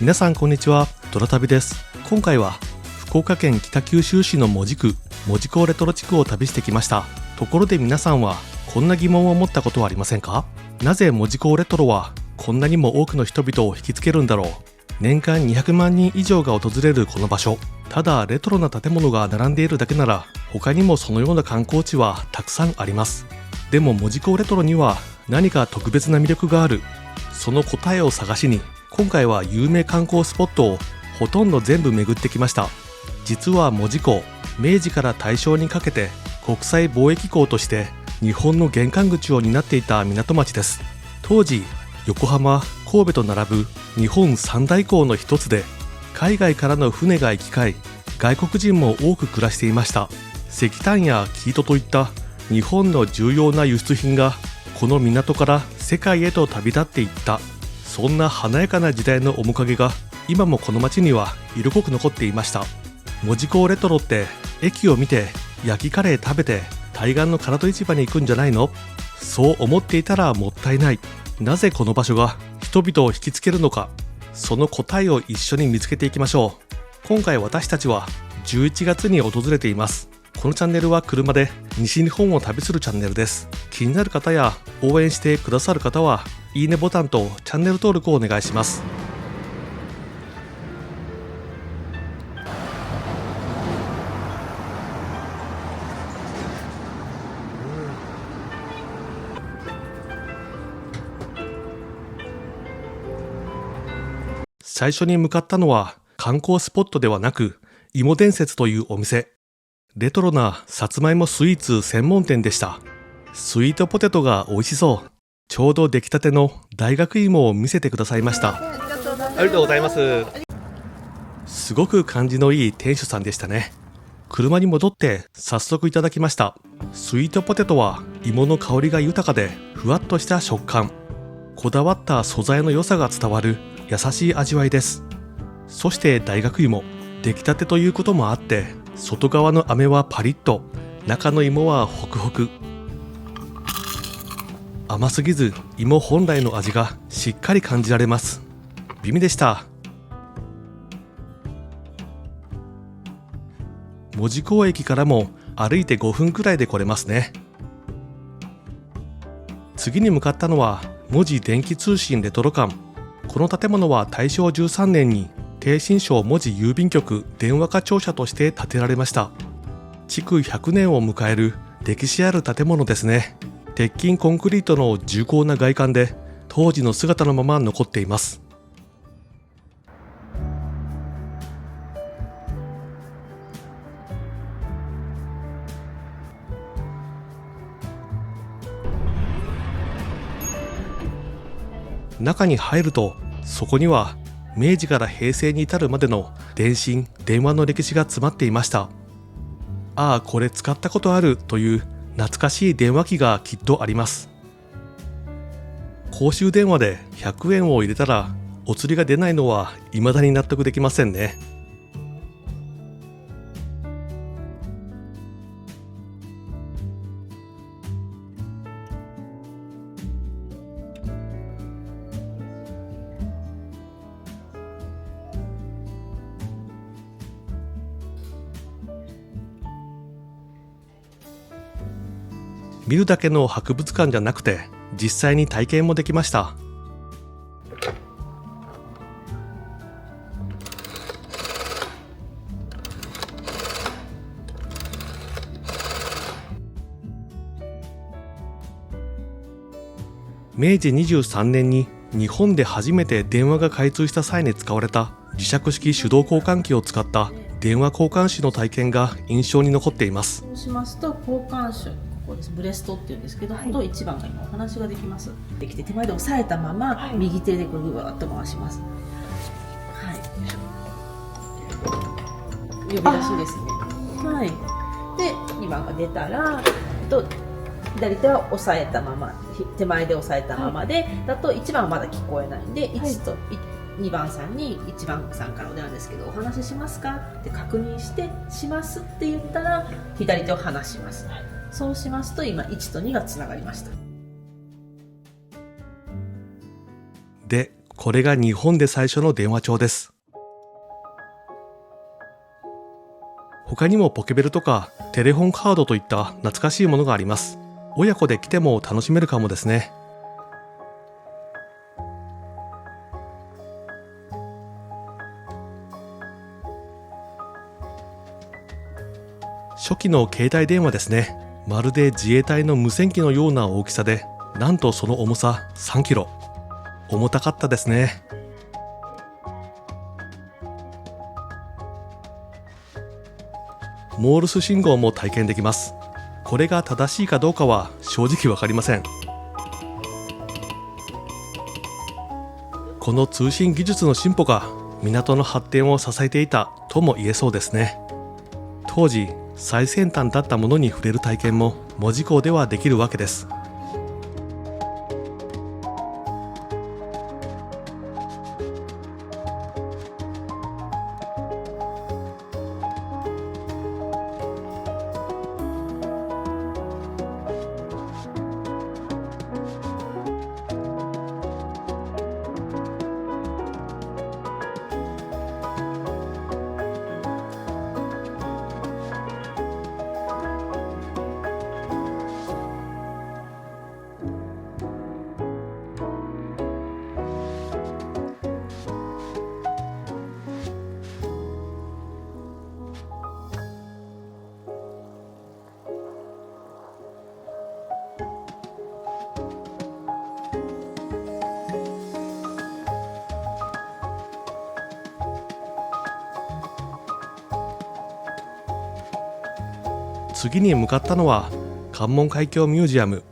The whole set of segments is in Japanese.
皆さんこんにちは、ドラ旅です。今回は福岡県北九州市の門司区門司港レトロ地区を旅してきました。ところで皆さんはこんな疑問を持ったことはありませんか？なぜ門司港レトロはこんなにも多くの人々を引きつけるんだろう。年間200万人以上が訪れるこの場所、ただレトロな建物が並んでいるだけなら他にもそのような観光地はたくさんあります。でも門司港レトロには何か特別な魅力がある。その答えを探しに今回は有名観光スポットをほとんど全部巡ってきました。実は門司港、明治から大正にかけて国際貿易港として日本の玄関口を担っていた港町です。当時横浜、神戸と並ぶ日本三大港の一つで、海外からの船が行き交い外国人も多く暮らしていました。石炭や生糸といった日本の重要な輸出品がこの港から世界へと旅立っていった、そんな華やかな時代の面影が今もこの街には色濃く残っていました。門司港レトロって駅を見て焼きカレー食べて対岸の唐戸市場に行くんじゃないの？そう思っていたらもったいない。なぜこの場所が人々を引きつけるのか、その答えを一緒に見つけていきましょう。今回私たちは11月に訪れています。このチャンネルは車で西日本を旅するチャンネルです。気になる方や応援してくださる方はいいねボタンとチャンネル登録をお願いします。最初に向かったのは観光スポットではなく芋伝説というお店。レトロなさつまいもスイーツ専門店でした。スイートポテトが美味しそう。ちょうど出来たての大学芋を見せてくださいました。ありがとうございます。すごく感じのいい店主さんでしたね。車に戻って早速いただきました。スイートポテトは芋の香りが豊かでふわっとした食感、こだわった素材の良さが伝わる優しい味わいです。そして大学芋、出来たてということもあって外側の飴はパリッと、中の芋はホクホク。甘すぎず芋本来の味がしっかり感じられます。美味でした。門司港駅からも歩いて5分くらいで来れますね。次に向かったのは門司電気通信レトロ館。この建物は大正13年に逓信省門司郵便局電話課庁舎として建てられました。築100年を迎える歴史ある建物ですね。鉄筋コンクリートの重厚な外観で当時の姿のまま残っています。中に入るとそこには明治から平成に至るまでの電信・電話の歴史が詰まっていました。ああ、これ使ったことあるという懐かしい電話機がきっとあります。公衆電話で100円を入れたらお釣りが出ないのは未だに納得できませんね。見るだけの博物館じゃなくて実際に体験もできました。明治23年に日本で初めて電話が開通した際に使われた磁石式手動交換機を使った電話交換手の体験が印象に残っています。そうしますと交換手、ここです。ブレストっていうんですけど、と1番が今お話ができます。できて手前で押さえたまま、右手でこうぐわっと回します。はい。呼び出しですね。はい。で2番が出たら左手は押さえたまま、手前で押さえたままで、だと1番はまだ聞こえないんで、1と2番さんに1番さんからお電話ですけどお話ししますかって確認してしますって言ったら左手を離します。そうしますと今1と2がつながりました。でこれが日本で最初の電話帳です。他にもポケベルとかテレホンカードといった懐かしいものがあります。親子で来ても楽しめるかもですね。初期の携帯電話ですね。まるで自衛隊の無線機のような大きさで、なんとその重さ3キロ。重たかったですね。モールス信号も体験できます。これが正しいかどうかは正直わかりません。この通信技術の進歩が港の発展を支えていたとも言えそうですね。当時最先端だったものに触れる体験も門司港ではできるわけです。次に向かったのは関門海峡ミュージアム。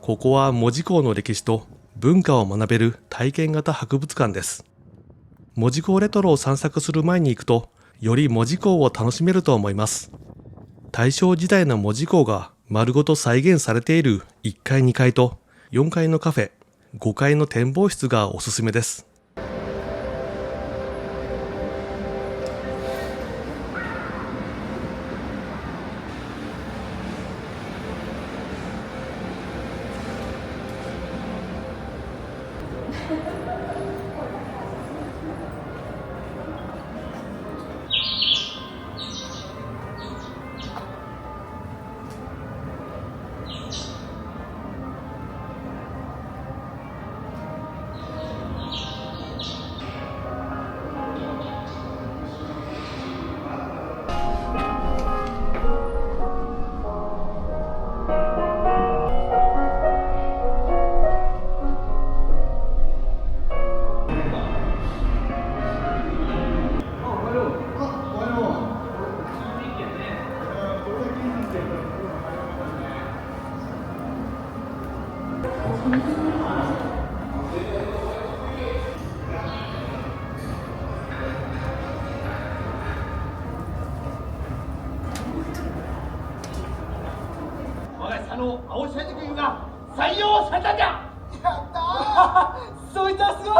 ここは門司港の歴史と文化を学べる体験型博物館です。門司港レトロを散策する前に行くと、より門司港を楽しめると思います。大正時代の門司港が丸ごと再現されている1階2階と4階のカフェ、5階の展望室がおすすめです。青社塾員が採用されたんじゃ。やったーそいつはすごい。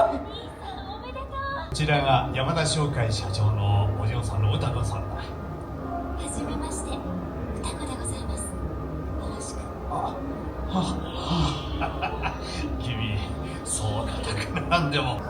おめでとう。こちらが山田商会社長のお嬢さんの歌子さんだ。はじめまして、歌子でございます。よろしく。君そう硬くなんでも。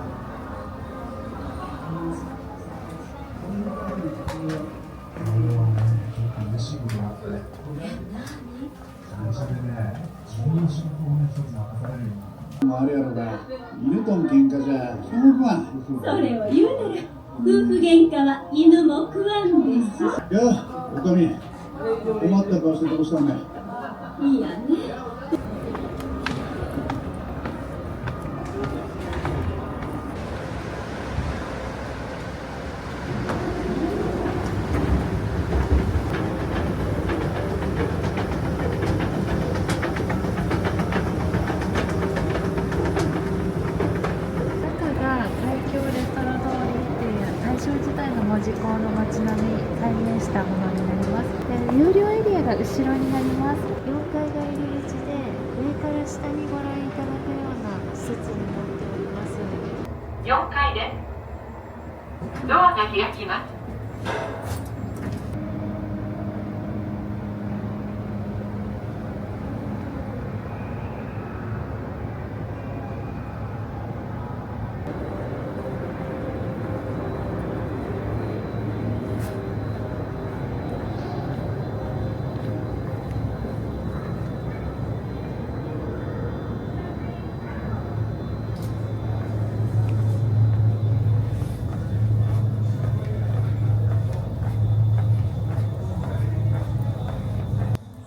あれやろが、犬との喧嘩じゃ気も食わん。それを言うなら、夫婦喧嘩は犬も食わんです。いや、おかみ、困った顔してどうしたんだよ。いいやね。大正時代の門司港の街並み再現したものになります。有料エリアが後ろになります。4階が入り口で、上から下にご覧いただくような施設になっております。4階です。ドアが開きます。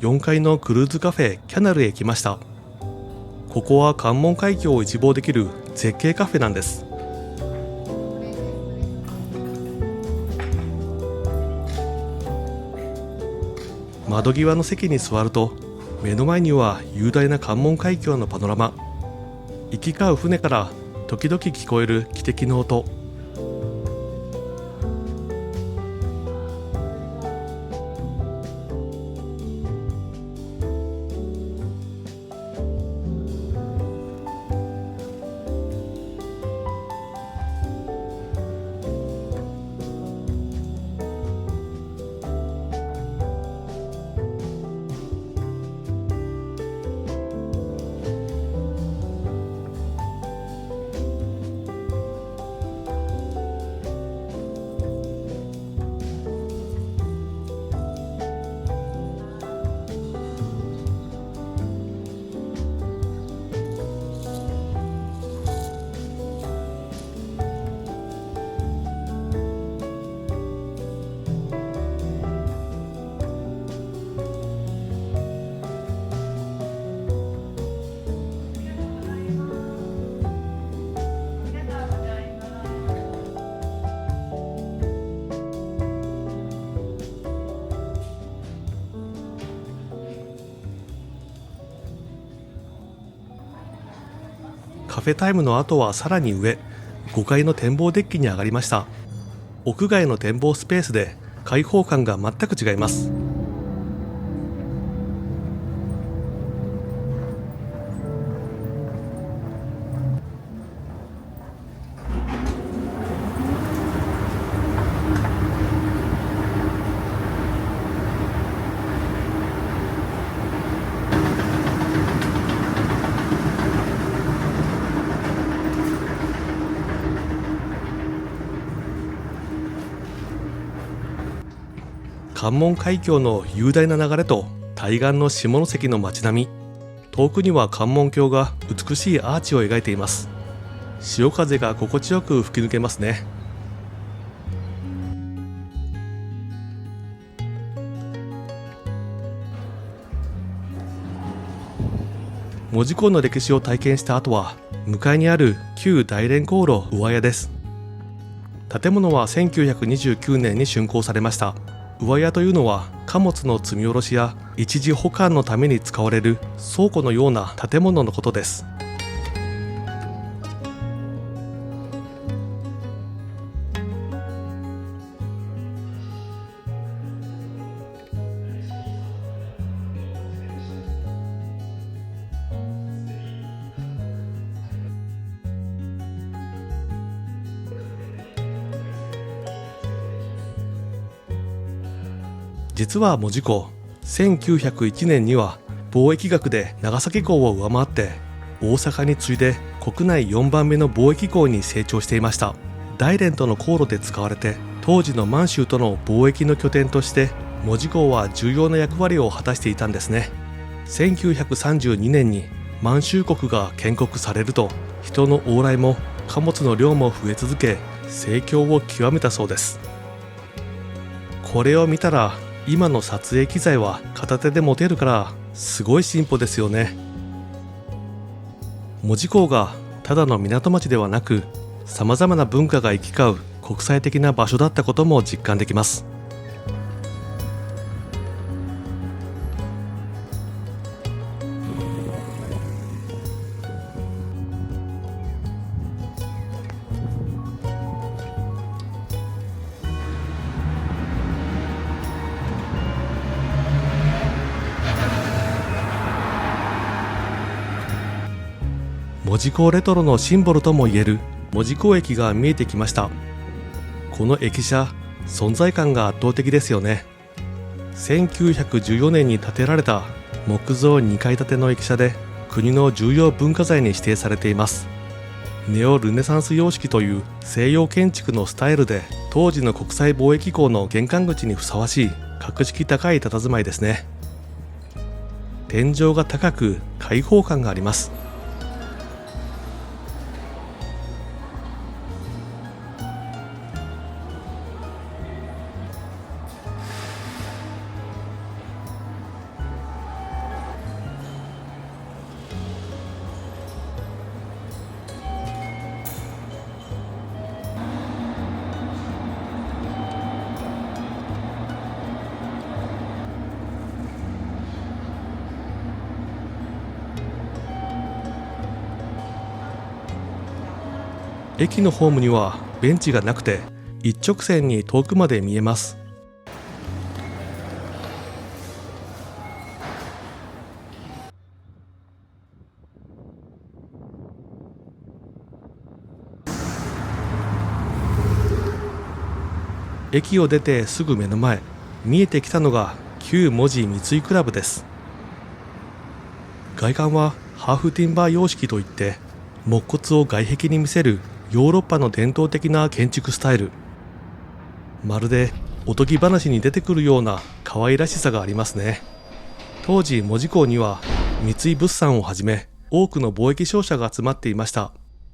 4階のクルーズカフェキャナルへ来ました。ここは関門海峡を一望できる絶景カフェなんです。窓際の席に座ると目の前には雄大な関門海峡のパノラマ。行き交う船から時々聞こえる汽笛の音。カフェタイムの後はさらに上、5階の展望デッキに上がりました。屋外の展望スペースで開放感が全く違います。関門海峡の雄大な流れと対岸の下関の街並み、遠くには関門橋が美しいアーチを描いています。潮風が心地よく吹き抜けますね。門司港の歴史を体験した後は向かいにある旧大連航路上屋です。建物は1929年に竣工されました。上屋というのは貨物の積み下ろしや一時保管のために使われる倉庫のような建物のことです。実は門司港、1901年には貿易額で長崎港を上回って大阪に次いで国内4番目の貿易港に成長していました。大連との航路で使われて、当時の満州との貿易の拠点として門司港は重要な役割を果たしていたんですね。1932年に満州国が建国されると、人の往来も貨物の量も増え続け、盛況を極めたそうです。これを見たら今の撮影機材は片手で持てるからすごい進歩ですよね。門司港がただの港町ではなく、さまざまな文化が行き交う国際的な場所だったことも実感できます。門司港レトロのシンボルともいえる門司港駅が見えてきました。この駅舎、存在感が圧倒的ですよね。1914年に建てられた木造2階建ての駅舎で、国の重要文化財に指定されています。ネオルネサンス様式という西洋建築のスタイルで、当時の国際貿易港の玄関口にふさわしい格式高い佇まいですね。天井が高く開放感があります。駅のホームにはベンチがなくて一直線に遠くまで見えます。駅を出てすぐ目の前、見えてきたのが旧門司三井クラブです。外観はハーフティンバー様式といって、木骨を外壁に見せるヨーロッパの伝統的な建築スタイル。まるでおとぎ話に出てくるような可愛らしさがありますね。当時門司港には三井物産をはじめ多くの貿易商社が集まっていました。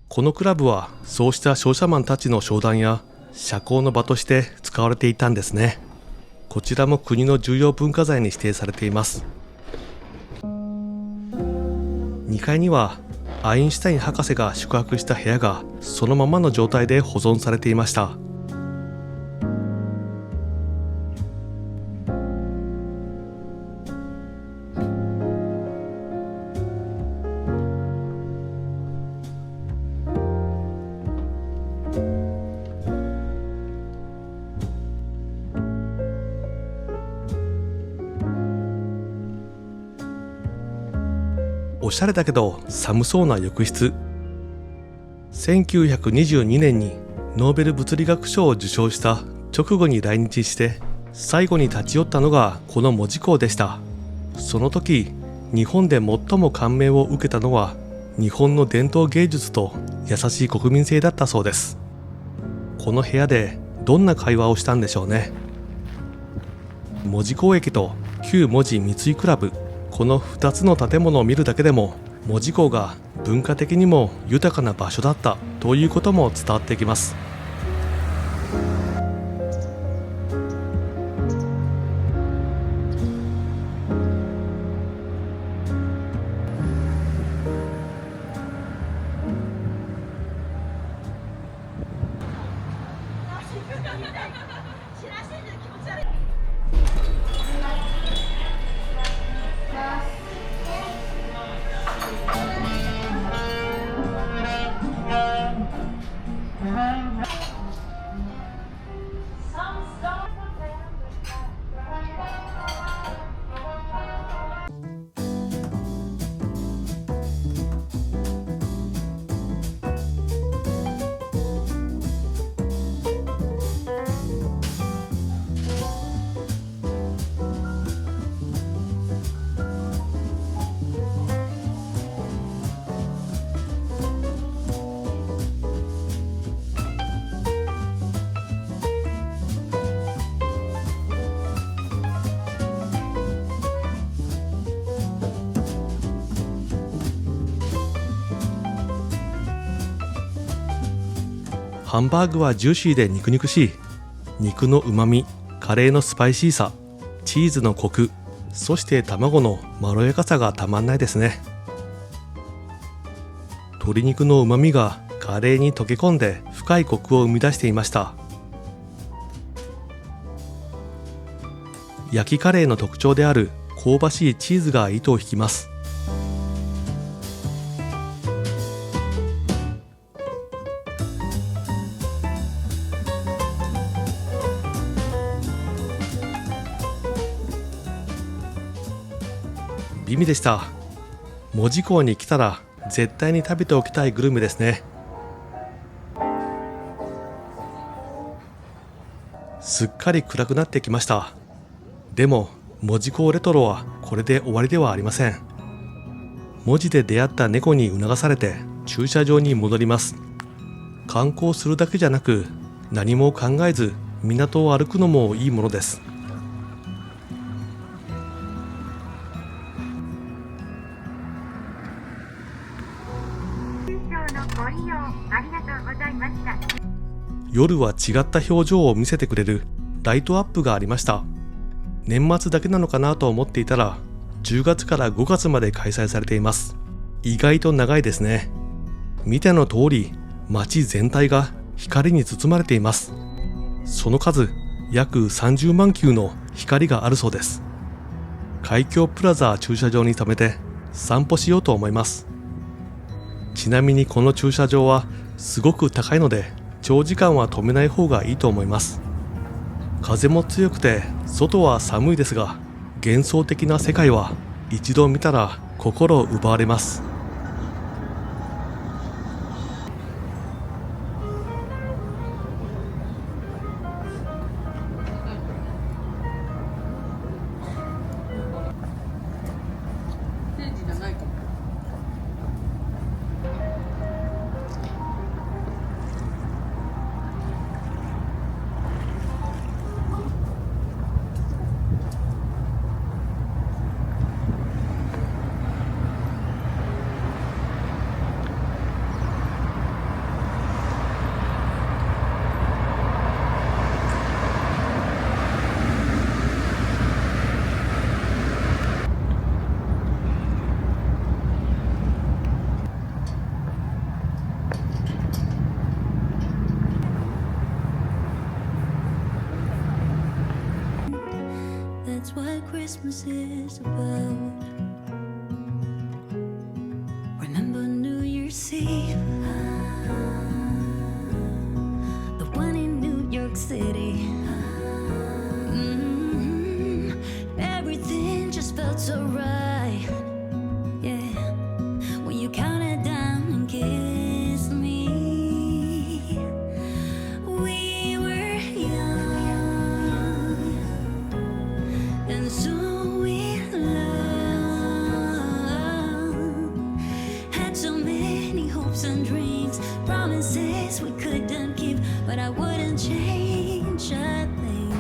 このクラブはそうした商社マンたちの商談や社交の場として使われていたんですね。こちらも国の重要文化財に指定されています。2階にはアインシュタイン博士が宿泊した部屋がそのままの状態で保存されていました。おしゃれだけど寒そうな浴室。1922年にノーベル物理学賞を受賞した直後に来日して最後に立ち寄ったのがこの門司港でした。その時日本で最も感銘を受けたのは日本の伝統芸術と優しい国民性だったそうです。この部屋でどんな会話をしたんでしょうね。門司港駅と旧門司三井クラブ、この2つの建物を見るだけでも門司港が文化的にも豊かな場所だったということも伝わってきます。ハンバーグはジューシーで肉々しい。肉のうまみ、カレーのスパイシーさ、チーズのコク、そして卵のまろやかさがたまんないですね。鶏肉のうまみがカレーに溶け込んで深いコクを生み出していました。焼きカレーの特徴である香ばしいチーズが糸を引きます。美味でした。門司港に来たら絶対に食べておきたいグルメですね。すっかり暗くなってきました。でも門司港レトロはこれで終わりではありません。門司で出会った猫に促されて駐車場に戻ります。観光するだけじゃなく何も考えず港を歩くのもいいものです。夜は違った表情を見せてくれるライトアップがありました。年末だけなのかなと思っていたら10月から5月まで開催されています。意外と長いですね。見ての通り街全体が光に包まれています。その数約30万球の光があるそうです。海峡プラザ駐車場に停めて散歩しようと思います。ちなみにこの駐車場はすごく高いので長時間は止めない方がいいと思います。風も強くて外は寒いですが、幻想的な世界は一度見たら心を奪われます。That's what Christmas is about. Remember New Year's Eve, the one in New York City. Everything just felt so right. Yeah, when you counted down and kissed me. We were young, and so we loved. Had so many hopes and dreams, promises we couldn't keep, but I wouldn't change a thing.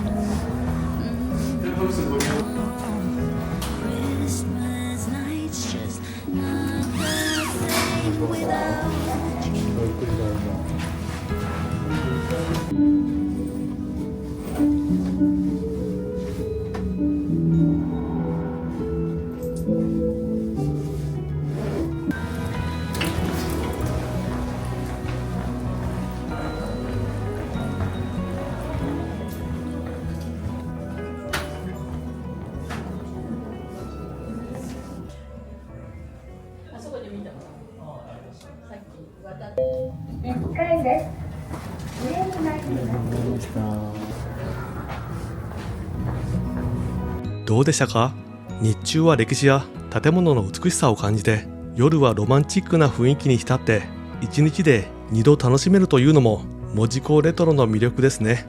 Christmas nights just not the same without you.どうでしたか？日中は歴史や建物の美しさを感じて、夜はロマンチックな雰囲気に浸って1日で2度楽しめるというのも門司港レトロの魅力ですね。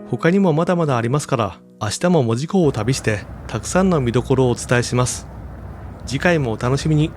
他にもまだまだありますから、明日も門司港を旅してたくさんの見どころをお伝えします。次回もお楽しみに。